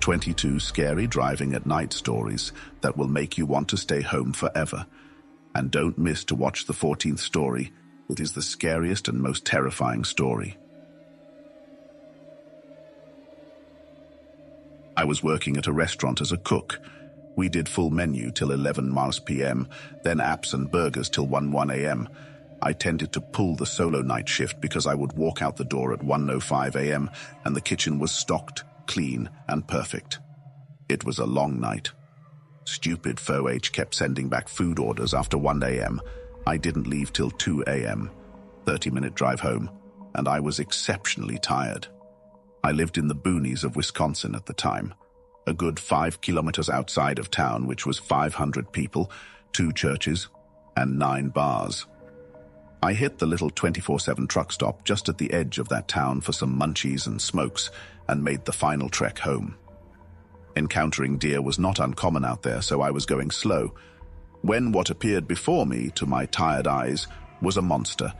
22 scary driving at night stories that will make you want to stay home forever. And don't miss to watch the 14th story. It is the scariest and most terrifying story. I was working at a restaurant as a cook. We did full menu till 11 p.m., then apps and burgers till 1 a.m. I tended to pull the solo night shift because I would walk out the door at 1:05 a.m. and the kitchen was stocked, clean, and perfect. It was a long night. Stupid FOH kept sending back food orders after 1 a.m. I didn't leave till 2 a.m., 30-minute drive home, and I was exceptionally tired. I lived in the boonies of Wisconsin at the time, a good 5 kilometers outside of town, which was 500 people, 2 churches, and 9 bars. I hit the little 24/7 truck stop just at the edge of that town for some munchies and smokes and made the final trek home. Encountering deer was not uncommon out there, so I was going slow, when what appeared before me, to my tired eyes, was a monster.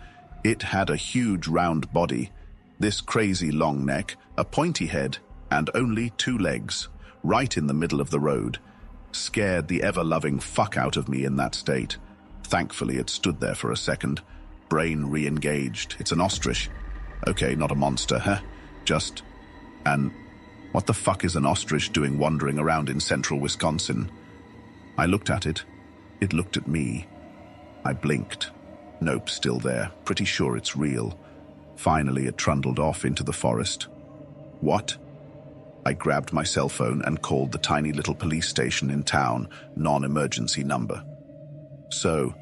It had a huge round body, this crazy long neck, a pointy head, and only 2 legs, right in the middle of the road. Scared the ever-loving fuck out of me in that state. Thankfully, it stood there for a second. Brain re-engaged. It's an ostrich. Okay, not a monster, huh? What the fuck is an ostrich doing wandering around in central Wisconsin? I looked at it. It looked at me. I blinked. Nope, still there. Pretty sure it's real. Finally, it trundled off into the forest. What? I grabbed my cell phone and called the tiny little police station in town, non-emergency number. So,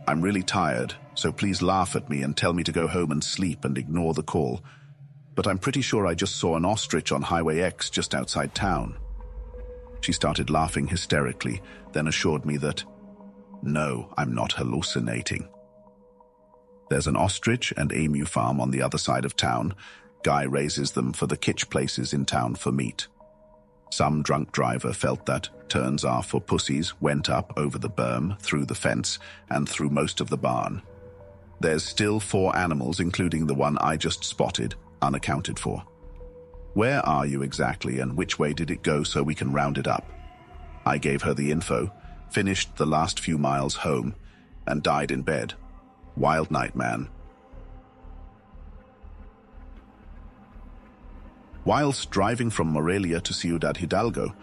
I'm really tired, so please laugh at me and tell me to go home and sleep and ignore the call. But I'm pretty sure I just saw an ostrich on Highway X just outside town. She started laughing hysterically, then assured me that, no, I'm not hallucinating. There's an ostrich and emu farm on the other side of town. Guy raises them for the kitsch places in town for meat. Some drunk driver felt that turns are for pussies, went up over the berm, through the fence, and through most of the barn. There's still 4 animals, including the one I just spotted, unaccounted for. Where are you exactly, and which way did it go so we can round it up? I gave her the info, finished the last few miles home, and died in bed. Wild night, man. Whilst driving from Morelia to Ciudad Hidalgo,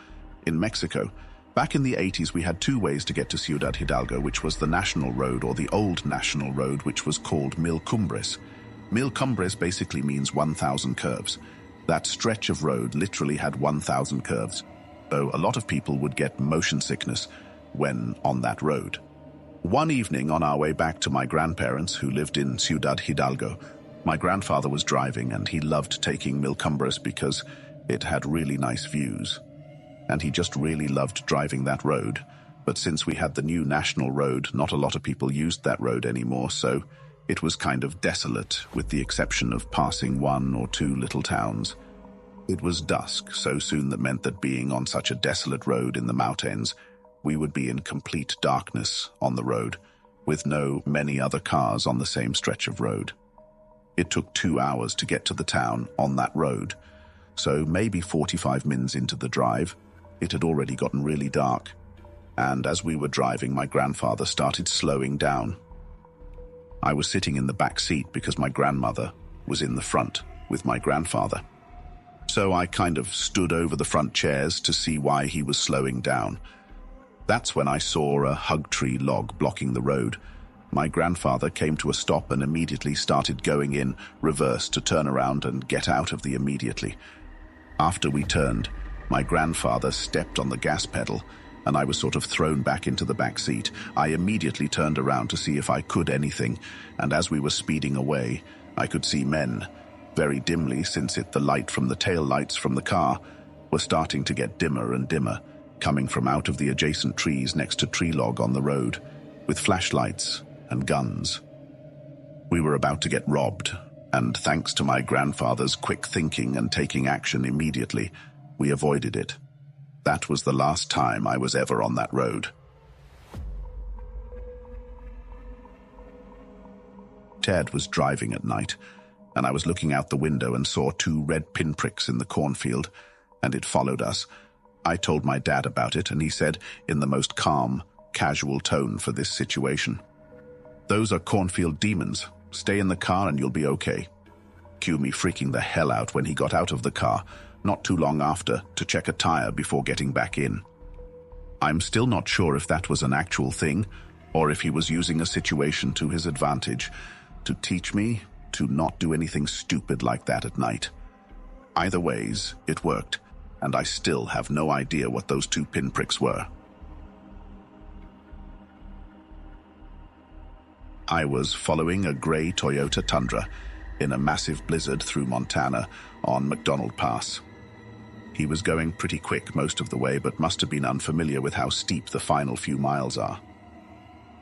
in Mexico, back in the 80s we had 2 ways to get to Ciudad Hidalgo, which was the National Road or the Old National Road, which was called Mil Cumbres. Mil Cumbres basically means 1,000 curves. That stretch of road literally had 1,000 curves, so a lot of people would get motion sickness when on that road. One evening on our way back to my grandparents, who lived in Ciudad Hidalgo, my grandfather was driving and he loved taking Mil Cumbres because it had really nice views. And he just really loved driving that road. But since we had the new national road, not a lot of people used that road anymore, so it was kind of desolate, with the exception of passing 1 or 2 little towns. It was dusk so soon that meant that being on such a desolate road in the mountains, we would be in complete darkness on the road, with no many other cars on the same stretch of road. It took 2 hours to get to the town on that road, so maybe 45 minutes into the drive, it had already gotten really dark, and as we were driving, my grandfather started slowing down. I was sitting in the back seat because my grandmother was in the front with my grandfather. So I kind of stood over the front chairs to see why he was slowing down. That's when I saw a hug tree log blocking the road. My grandfather came to a stop and immediately started going in reverse to turn around and get out of the immediately. After we turned, my grandfather stepped on the gas pedal and I was sort of thrown back into the back seat. I immediately turned around to see if I could anything, and as we were speeding away, I could see men, very dimly since the light from the tail lights from the car were starting to get dimmer and dimmer, coming from out of the adjacent trees next to tree log on the road, with flashlights and guns. We were about to get robbed, and thanks to my grandfather's quick thinking and taking action immediately, we avoided it. That was the last time I was ever on that road. Ted was driving at night, and I was looking out the window and saw 2 red pinpricks in the cornfield, and it followed us. I told my dad about it, and he said, in the most calm, casual tone for this situation, "Those are cornfield demons. Stay in the car and you'll be okay." Cue me freaking the hell out when he got out of the car, not too long after, to check a tire before getting back in. I'm still not sure if that was an actual thing, or if he was using a situation to his advantage, to teach me to not do anything stupid like that at night. Either ways, it worked, and I still have no idea what those two pinpricks were. I was following a gray Toyota Tundra in a massive blizzard through Montana on McDonald Pass. He was going pretty quick most of the way, but must have been unfamiliar with how steep the final few miles are.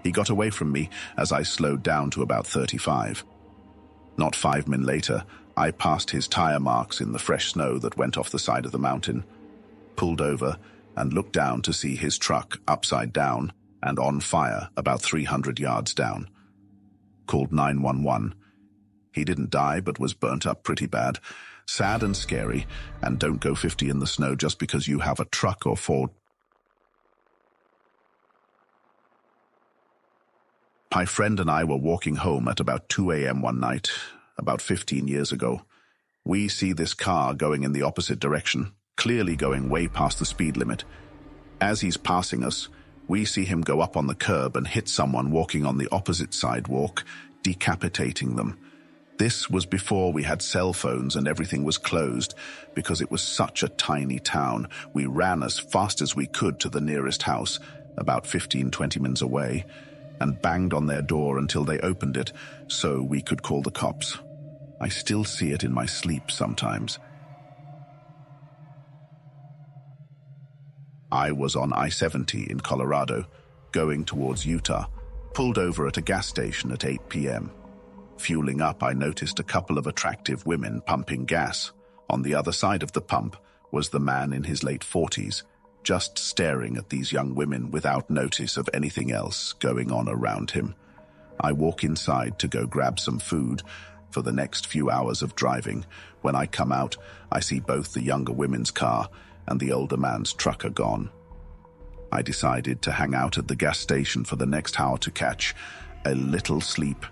He got away from me as I slowed down to about 35. Not 5 minutes later, I passed his tire marks in the fresh snow that went off the side of the mountain, pulled over, and looked down to see his truck upside down and on fire about 300 yards down. Called 911. He didn't die, but was burnt up pretty bad. Sad and scary, and don't go 50 in the snow just because you have a truck or Ford. My friend and I were walking home at about 2 a.m. one night, about 15 years ago. We see this car going in the opposite direction, clearly going way past the speed limit. As he's passing us, we see him go up on the curb and hit someone walking on the opposite sidewalk, decapitating them. This was before we had cell phones and everything was closed. Because it was such a tiny town, we ran as fast as we could to the nearest house, about 15-20 minutes away, and banged on their door until they opened it so we could call the cops. I still see it in my sleep sometimes. I was on I-70 in Colorado, going towards Utah, pulled over at a gas station at 8 p.m. Fueling up, I noticed a couple of attractive women pumping gas. On the other side of the pump was the man in his late 40s, just staring at these young women without notice of anything else going on around him. I walk inside to go grab some food for the next few hours of driving. When I come out, I see both the younger women's car and the older man's truck are gone. I decided to hang out at the gas station for the next hour to catch a little sleep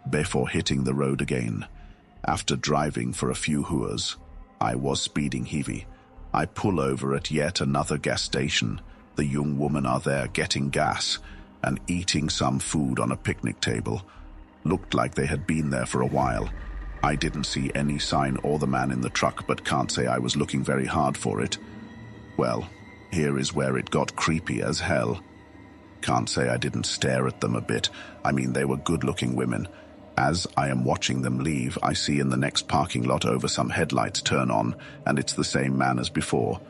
before hitting the road again. After driving for a few hours, I was speeding heavy. I pull over at yet another gas station. The young women are there getting gas and eating some food on a picnic table. Looked like they had been there for a while. I didn't see any sign or the man in the truck, but can't say I was looking very hard for it. Well, here is where it got creepy as hell. Can't say I didn't stare at them a bit. I mean, they were good-looking women. As I am watching them leave, I see in the next parking lot over some headlights turn on, and it's the same man as before.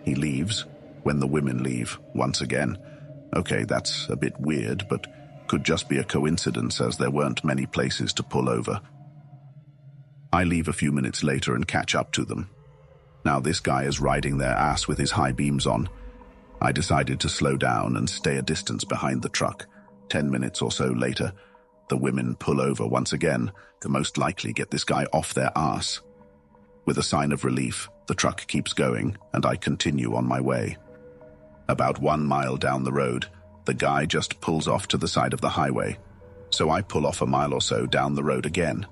He leaves when the women leave, once again. Okay, that's a bit weird, but could just be a coincidence as there weren't many places to pull over. I leave a few minutes later and catch up to them. Now this guy is riding their ass with his high beams on. I decided to slow down and stay a distance behind the truck. 10 minutes or so later, the women pull over once again to most likely get this guy off their ass. With a sign of relief, the truck keeps going and I continue on my way. About 1 mile down the road, the guy just pulls off to the side of the highway. So I pull off a mile or so down the road again.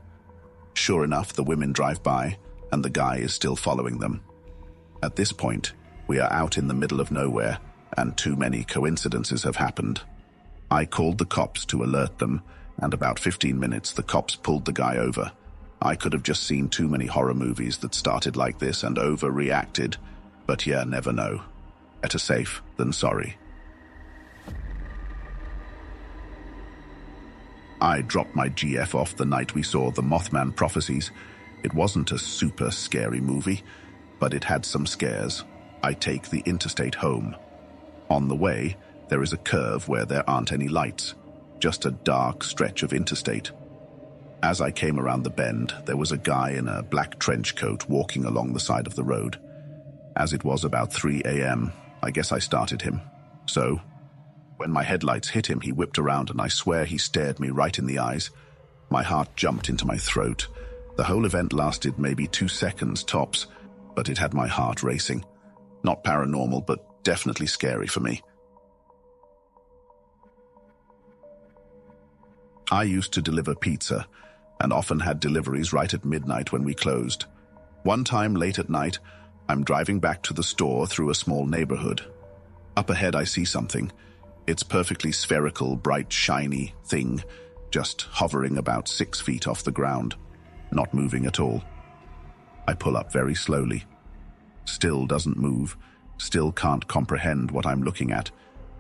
Sure enough, the women drive by and the guy is still following them. At this point, we are out in the middle of nowhere and too many coincidences have happened. I called the cops to alert them, and about 15 minutes the cops pulled the guy over. I could have just seen too many horror movies that started like this and overreacted, but yeah, never know. Better safe than sorry. I dropped my GF off the night we saw The Mothman Prophecies. It wasn't a super scary movie, but it had some scares. I take the interstate home. On the way, there is a curve where there aren't any lights, just a dark stretch of interstate. As I came around the bend, there was a guy in a black trench coat walking along the side of the road. As it was about 3 a.m., I guess I started him. So, when my headlights hit him, he whipped around and I swear he stared me right in the eyes. My heart jumped into my throat. The whole event lasted maybe 2 seconds tops. but it had my heart racing. Not paranormal, but definitely scary for me. I used to deliver pizza, and often had deliveries right at midnight when we closed. One time late at night, I'm driving back to the store through a small neighborhood. Up ahead I see something. It's perfectly spherical, bright, shiny thing, just hovering about 6 feet off the ground, not moving at all. I pull up very slowly. Still doesn't move, still can't comprehend what I'm looking at,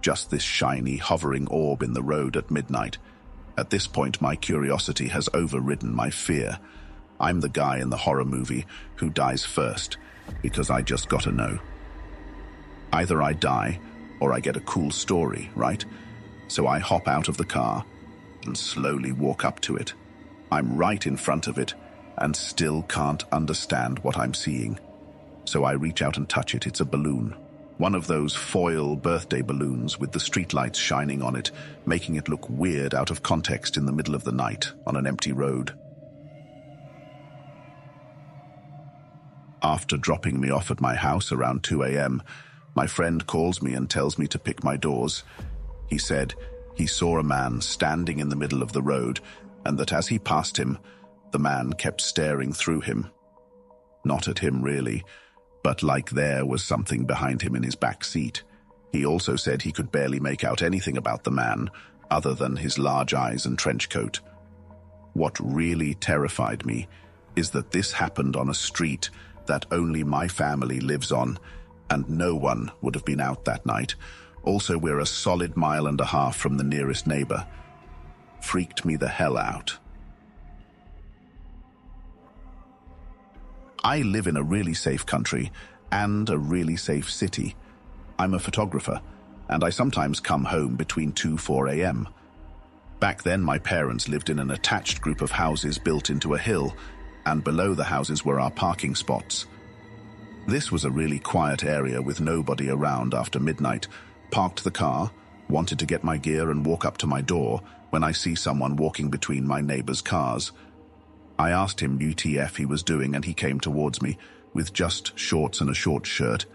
just this shiny, hovering orb in the road at midnight. At this point, my curiosity has overridden my fear. I'm the guy in the horror movie who dies first, because I just gotta know. Either I die, or I get a cool story, right? So I hop out of the car and slowly walk up to it. I'm right in front of it, and still can't understand what I'm seeing. So I reach out and touch it. It's a balloon. One of those foil birthday balloons with the streetlights shining on it, making it look weird out of context in the middle of the night on an empty road. After dropping me off at my house around 2 a.m., my friend calls me and tells me to pick my doors. He said he saw a man standing in the middle of the road, and that as he passed him, the man kept staring through him. Not at him, really, but like there was something behind him in his back seat. He also said he could barely make out anything about the man, other than his large eyes and trench coat. What really terrified me is that this happened on a street that only my family lives on, and no one would have been out that night. Also, we're a solid 1.5 miles from the nearest neighbor. Freaked me the hell out. I live in a really safe country and a really safe city. I'm a photographer, and I sometimes come home between 2-4 a.m. Back then, my parents lived in an attached group of houses built into a hill, and below the houses were our parking spots. This was a really quiet area with nobody around after midnight. Parked the car, wanted to get my gear and walk up to my door when I see someone walking between my neighbor's cars. I asked him WTF he was doing, and he came towards me with just shorts and a short shirt.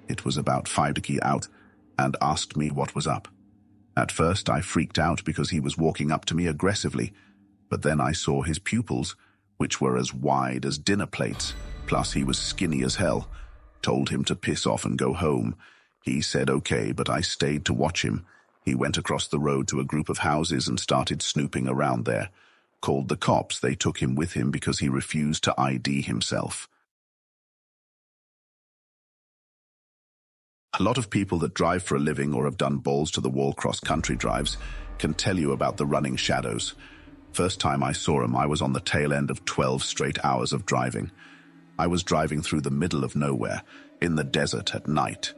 It was about 5 degrees out, and asked me what was up. At first I freaked out because he was walking up to me aggressively, but then I saw his pupils, which were as wide as dinner plates, plus he was skinny as hell. Told him to piss off and go home. He said okay, but I stayed to watch him. He went across the road to a group of houses and started snooping around there. Called the cops. They took him with him because he refused to ID himself. A lot of people that drive for a living or have done balls-to-the-wall cross-country drives can tell you about the running shadows. First time I saw him, I was on the tail end of 12 straight hours of driving. I was driving through the middle of nowhere, in the desert at night.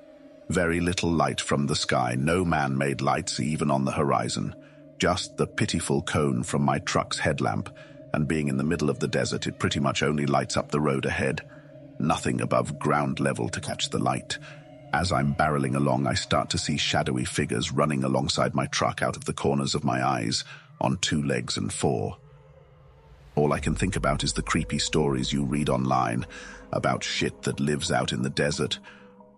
Very little light from the sky, no man-made lights even on the horizon. Just the pitiful cone from my truck's headlamp, and being in the middle of the desert, it pretty much only lights up the road ahead. Nothing above ground level to catch the light. As I'm barreling along, I start to see shadowy figures running alongside my truck out of the corners of my eyes, on 2 legs and 4. All I can think about is the creepy stories you read online about shit that lives out in the desert,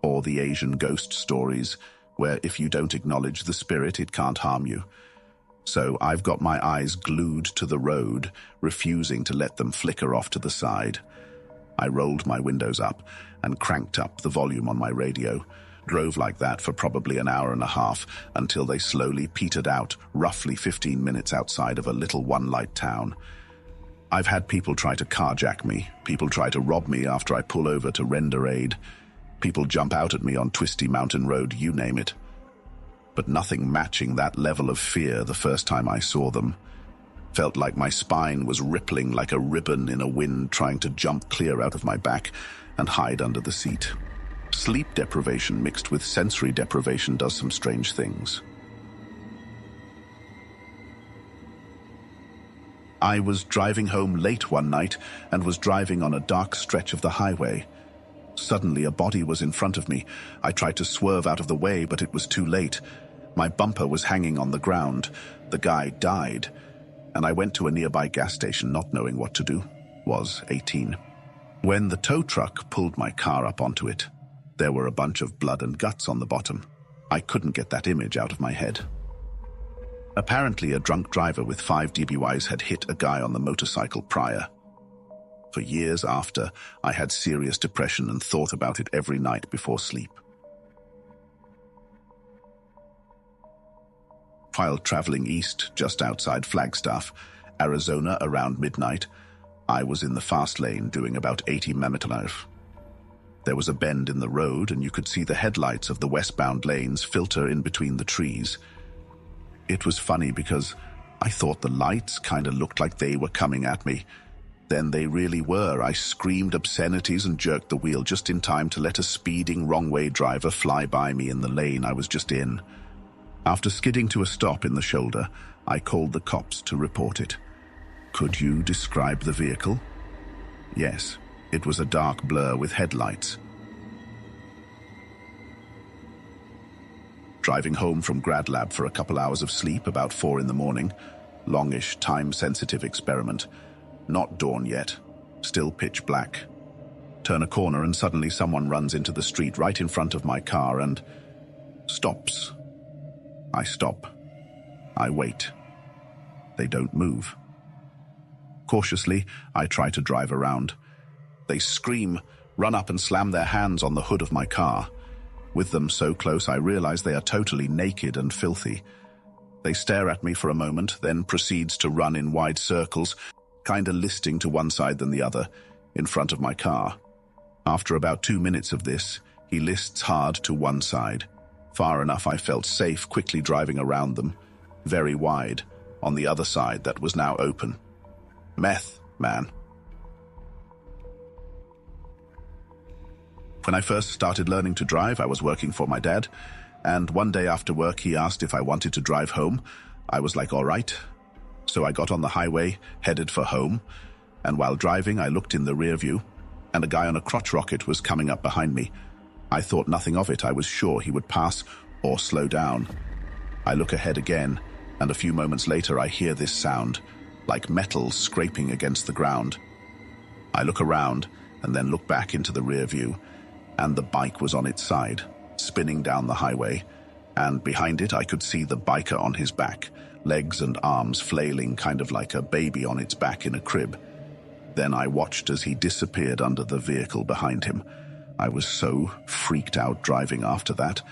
or the Asian ghost stories, where if you don't acknowledge the spirit, it can't harm you. So I've got my eyes glued to the road, refusing to let them flicker off to the side. I rolled my windows up and cranked up the volume on my radio. Drove like that for probably an hour and a half until they slowly petered out, roughly 15 minutes outside of a little one-light town. I've had people try to carjack me, people try to rob me after I pull over to render aid, people jump out at me on twisty mountain road, you name it. But nothing matching that level of fear the first time I saw them. Felt like my spine was rippling like a ribbon in a wind, trying to jump clear out of my back and hide under the seat. Sleep deprivation mixed with sensory deprivation does some strange things. I was driving home late one night and was driving on a dark stretch of the highway. Suddenly, a body was in front of me. I tried to swerve out of the way, but it was too late. My bumper was hanging on the ground. The guy died, and I went to a nearby gas station not knowing what to do. Was 18. When the tow truck pulled my car up onto it, there were a bunch of blood and guts on the bottom. I couldn't get that image out of my head. Apparently, a drunk driver with 5 DBYs had hit a guy on the motorcycle prior. For years after, I had serious depression and thought about it every night before sleep. While traveling east, just outside Flagstaff, Arizona around midnight, I was in the fast lane doing about 80 mph. There was a bend in the road and you could see the headlights of the westbound lanes filter in between the trees. It was funny because I thought the lights kind of looked like they were coming at me. Then they really were. I screamed obscenities and jerked the wheel just in time to let a speeding wrong-way driver fly by me in the lane I was just in. After skidding to a stop in the shoulder, I called the cops to report it. Could you describe the vehicle? Yes, it was a dark blur with headlights. Driving home from grad lab for a couple hours of sleep, about 4 in the morning. Longish, time-sensitive experiment. Not dawn yet. Still pitch black. Turn a corner and suddenly someone runs into the street right in front of my car and stops. I stop. I wait. They don't move. Cautiously, I try to drive around. They scream, run up and slam their hands on the hood of my car. With them so close, I realize they are totally naked and filthy. They stare at me for a moment, then proceeds to run in wide circles, kinda listing to one side than the other, in front of my car. After about 2 minutes of this, he lists hard to one side. Far enough I felt safe quickly driving around them. Very wide, on the other side that was now open. Meth, man. When I first started learning to drive, I was working for my dad, and one day after work he asked if I wanted to drive home. I was like, all right. So I got on the highway, headed for home, and while driving I looked in the rear view, and a guy on a crotch rocket was coming up behind me. I thought nothing of it. I was sure he would pass or slow down. I look ahead again, and a few moments later I hear this sound, like metal scraping against the ground. I look around and then look back into the rear view, and the bike was on its side, spinning down the highway, and behind it I could see the biker on his back, legs and arms flailing kind of like a baby on its back in a crib. Then I watched as he disappeared under the vehicle behind him. I was so freaked out driving after that.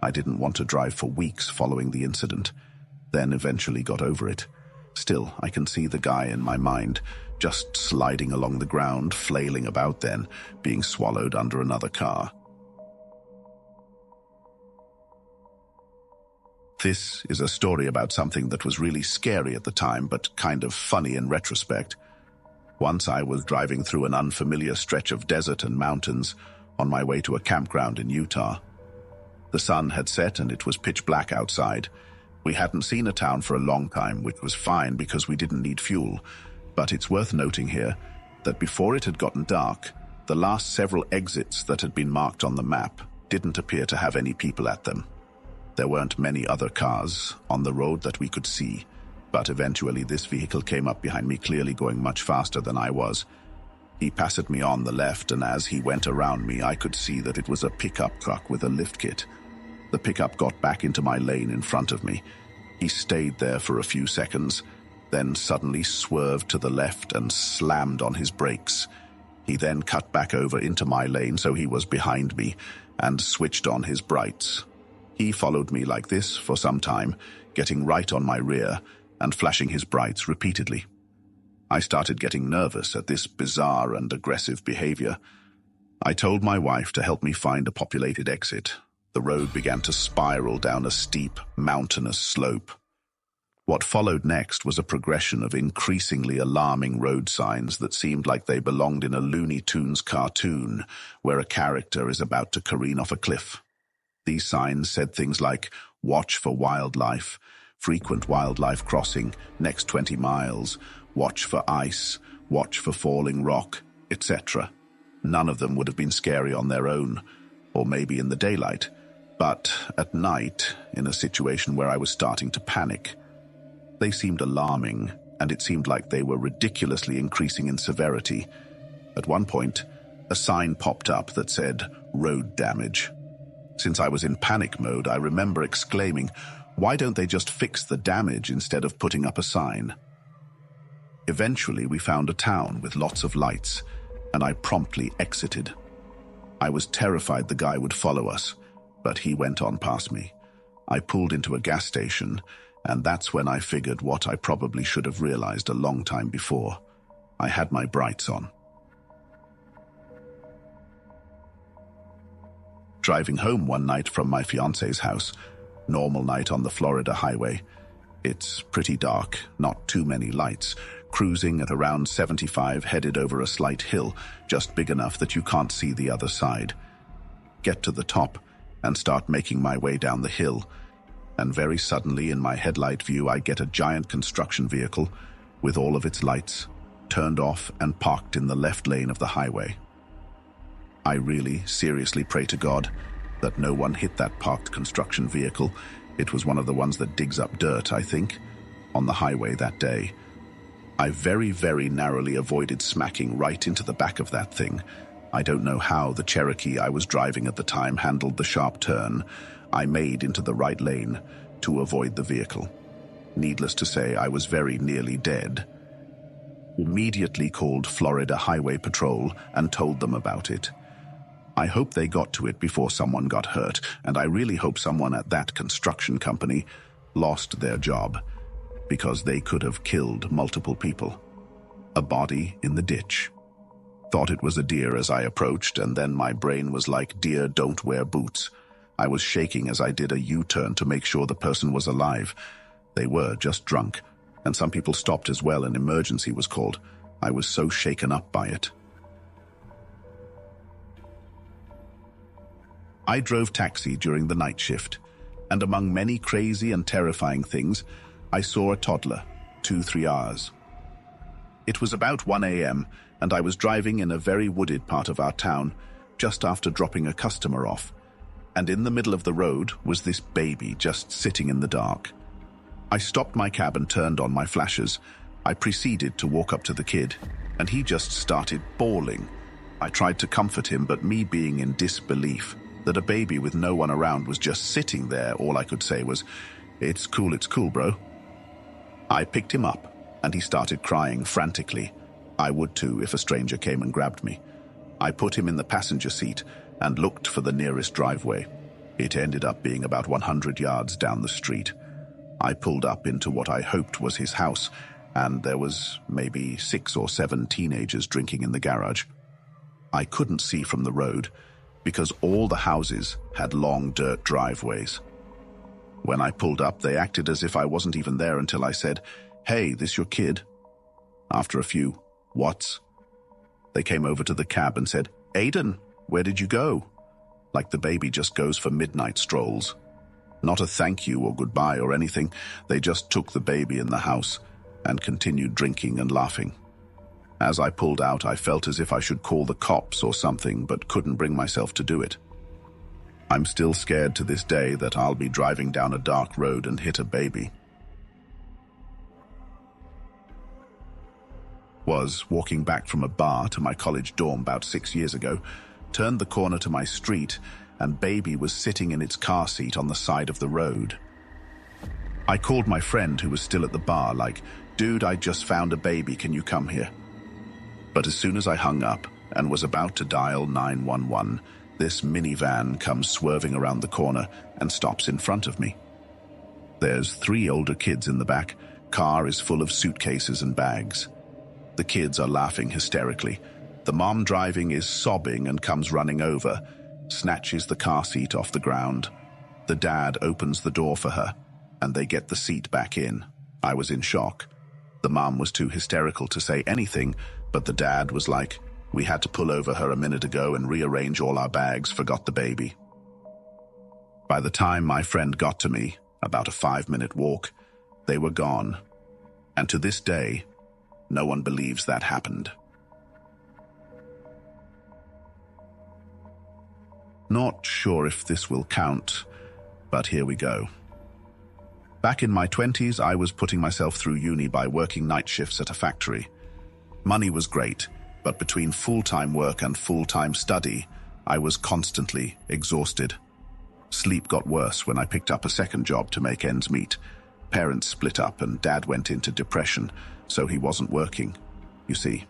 I didn't want to drive for weeks following the incident, then eventually got over it. Still, I can see the guy in my mind, just sliding along the ground, flailing about then, being swallowed under another car. This is a story about something that was really scary at the time, but kind of funny in retrospect. Once I was driving through an unfamiliar stretch of desert and mountains on my way to a campground in Utah. The sun had set and it was pitch black outside. We hadn't seen a town for a long time, which was fine because we didn't need fuel. But it's worth noting here that before it had gotten dark, the last several exits that had been marked on the map didn't appear to have any people at them. There weren't many other cars on the road that we could see, but eventually this vehicle came up behind me, clearly going much faster than I was. He passed me on the left, and as he went around me, I could see that it was a pickup truck with a lift kit. The pickup got back into my lane in front of me. He stayed there for a few seconds, then suddenly swerved to the left and slammed on his brakes. He then cut back over into my lane, so he was behind me, and switched on his brights. He followed me like this for some time, getting right on my rear and flashing his brights repeatedly. I started getting nervous at this bizarre and aggressive behavior. I told my wife to help me find a populated exit. The road began to spiral down a steep, mountainous slope. What followed next was a progression of increasingly alarming road signs that seemed like they belonged in a Looney Tunes cartoon where a character is about to careen off a cliff. These signs said things like, "Watch for wildlife," "Frequent wildlife crossing, next 20 miles," "Watch for ice," "Watch for falling rock," etc. None of them would have been scary on their own, or maybe in the daylight. But at night, in a situation where I was starting to panic, they seemed alarming, and it seemed like they were ridiculously increasing in severity. At one point, A sign popped up that said, "Road damage." Since I was in panic mode, I remember exclaiming, "Why don't they just fix the damage instead of putting up a sign?" Eventually, we found a town with lots of lights, and I promptly exited. I was terrified the guy would follow us, but he went on past me. I pulled into a gas station, and that's when I figured what I probably should have realized a long time before. I had my brights on. Driving home one night from my fiance's house, normal night on the Florida highway. It's pretty dark, not too many lights, cruising at around 75, headed over a slight hill, just big enough that you can't see the other side. Get to the top and start making my way down the hill, and very suddenly in my headlight view I get a giant construction vehicle with all of its lights turned off and parked in the left lane of the highway. I really, seriously pray to God that no one hit that parked construction vehicle. It was one of the ones that digs up dirt, I think, on the highway that day. I very, very narrowly avoided smacking right into the back of that thing. I don't know how the Cherokee I was driving at the time handled the sharp turn I made into the right lane to avoid the vehicle. Needless to say, I was very nearly dead. Immediately called Florida Highway Patrol and told them about it. I hope they got to it before someone got hurt, and I really hope someone at that construction company lost their job, because they could have killed multiple people. A body in the ditch. Thought it was a deer as I approached, and then my brain was like, "Deer don't wear boots." I was shaking as I did a U-turn to make sure the person was alive. They were just drunk, and some people stopped as well. An emergency was called. I was so shaken up by it. I drove taxi during the night shift, and among many crazy and terrifying things, I saw a toddler, 2-3 hours. It was about 1 a.m., and I was driving in a very wooded part of our town, just after dropping a customer off, and in the middle of the road was this baby just sitting in the dark. I stopped my cab and turned on my flashers. I proceeded to walk up to the kid, and he just started bawling. I tried to comfort him, but me being in disbelief that a baby with no one around was just sitting there, all I could say was, it's cool, bro." I picked him up, and he started crying frantically. I would too if a stranger came and grabbed me. I put him in the passenger seat and looked for the nearest driveway. It ended up being about 100 yards down the street. I pulled up into what I hoped was his house, and there was maybe 6 or 7 teenagers drinking in the garage. I couldn't see from the road, because all the houses had long dirt driveways. When I pulled up, they acted as if I wasn't even there until I said, "Hey, this your kid?" After a few "whats?" they came over to the cab and said, "Aiden, where did you go?" Like the baby just goes for midnight strolls. Not a thank you or goodbye or anything. They just took the baby in the house and continued drinking and laughing. As I pulled out, I felt as if I should call the cops or something, but couldn't bring myself to do it. I'm still scared to this day that I'll be driving down a dark road and hit a baby. Was walking back from a bar to my college dorm about 6 years ago, turned the corner to my street, and baby was sitting in its car seat on the side of the road. I called my friend who was still at the bar, like, "Dude, I just found a baby, can you come here?" But as soon as I hung up and was about to dial 911, this minivan comes swerving around the corner and stops in front of me. There's 3 older kids in the back. Car is full of suitcases and bags. The kids are laughing hysterically. The mom driving is sobbing and comes running over, snatches the car seat off the ground. The dad opens the door for her, and they get the seat back in. I was in shock. The mom was too hysterical to say anything, but the dad was like, "We had to pull over her a minute ago and rearrange all our bags, forgot the baby." By the time my friend got to me, about a 5-minute walk, they were gone. And to this day, no one believes that happened. Not sure if this will count, but here we go. Back in my 20s, I was putting myself through uni by working night shifts at a factory. Money was great, But between full-time work and full-time study, I was constantly exhausted. Sleep got worse when I picked up a second job to make ends meet. Parents split up and Dad went into depression, so he wasn't working, you see.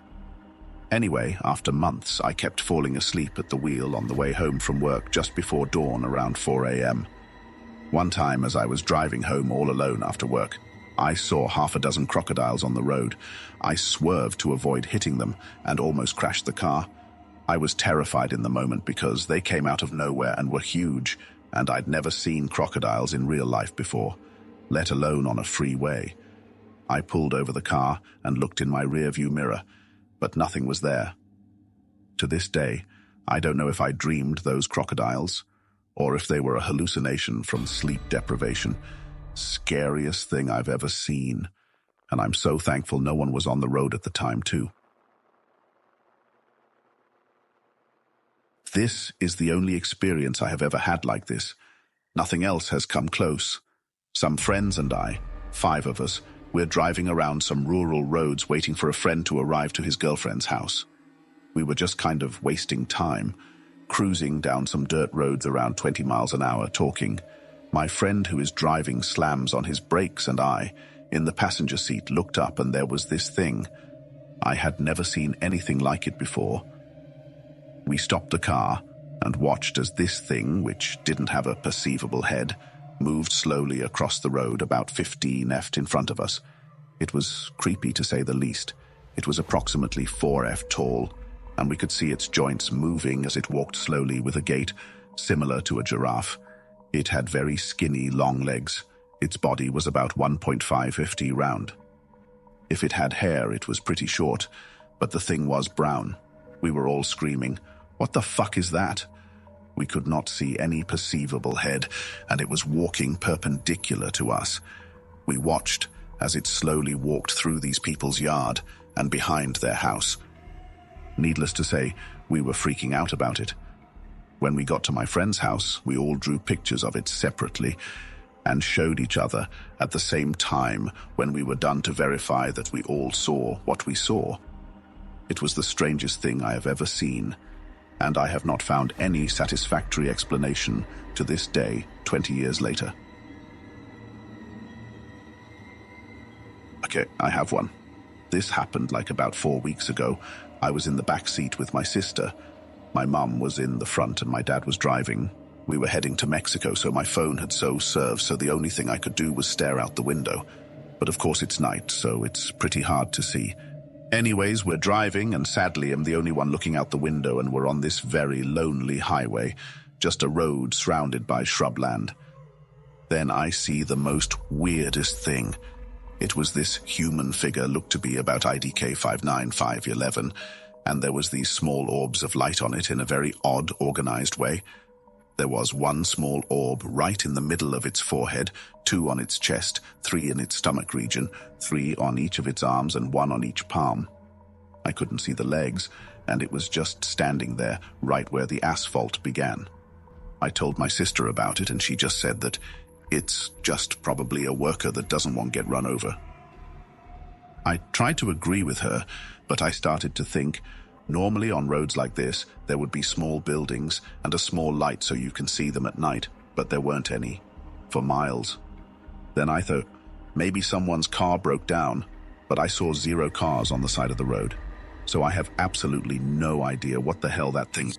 Anyway, after months, I kept falling asleep at the wheel on the way home from work just before dawn around 4 a.m. One time, as I was driving home all alone after work, I saw half a dozen crocodiles on the road. I swerved to avoid hitting them and almost crashed the car. I was terrified in the moment because they came out of nowhere and were huge, and I'd never seen crocodiles in real life before, let alone on a freeway. I pulled over the car and looked in my rearview mirror, but nothing was there. To this day, I don't know if I dreamed those crocodiles or if they were a hallucination from sleep deprivation. Scariest thing I've ever seen, and I'm so thankful no one was on the road at the time too. This is the only experience I have ever had like this. Nothing else has come close. Some friends and I, 5 of us, we're driving around some rural roads waiting for a friend to arrive to his girlfriend's house. We were just kind of wasting time, cruising down some dirt roads around 20 miles an hour talking. My friend who is driving slams on his brakes and I, in the passenger seat, looked up and there was this thing. I had never seen anything like it before. We stopped the car and watched as this thing, which didn't have a perceivable head, moved slowly across the road about 15 feet in front of us. It was creepy to say the least. It was approximately 4 feet tall, and we could see its joints moving as it walked slowly with a gait similar to a giraffe. It had very skinny, long legs. Its body was about 1.5 round. If it had hair, it was pretty short, but the thing was brown. We were all screaming, "What the fuck is that?" We could not see any perceivable head, and it was walking perpendicular to us. We watched as it slowly walked through these people's yard and behind their house. Needless to say, we were freaking out about it. When we got to my friend's house, we all drew pictures of it separately and showed each other at the same time when we were done to verify that we all saw what we saw. It was the strangest thing I have ever seen, and I have not found any satisfactory explanation to this day, 20 years later. Okay, I have one. This happened like about 4 weeks ago. I was in the back seat with my sister. My mum was in the front and my dad was driving. We were heading to Mexico, so my phone had so served, so the only thing I could do was stare out the window. But of course it's night, so it's pretty hard to see. Anyways, we're driving, and sadly I'm the only one looking out the window, and we're on this very lonely highway, just a road surrounded by shrubland. Then I see the most weirdest thing. It was this human figure, looked to be about IDK 5'9", 5'11", and there was these small orbs of light on it in a very odd, organized way. There was one small orb right in the middle of its forehead, 2 on its chest, 3 in its stomach region, 3 on each of its arms, and 1 on each palm. I couldn't see the legs, and it was just standing there, right where the asphalt began. I told my sister about it, and she just said that it's just probably a worker that doesn't want to get run over. I tried to agree with her, but I started to think, normally on roads like this, there would be small buildings and a small light so you can see them at night, but there weren't any, for miles. Then I thought, maybe someone's car broke down, but I saw 0 cars on the side of the road, so I have absolutely no idea what the hell that thing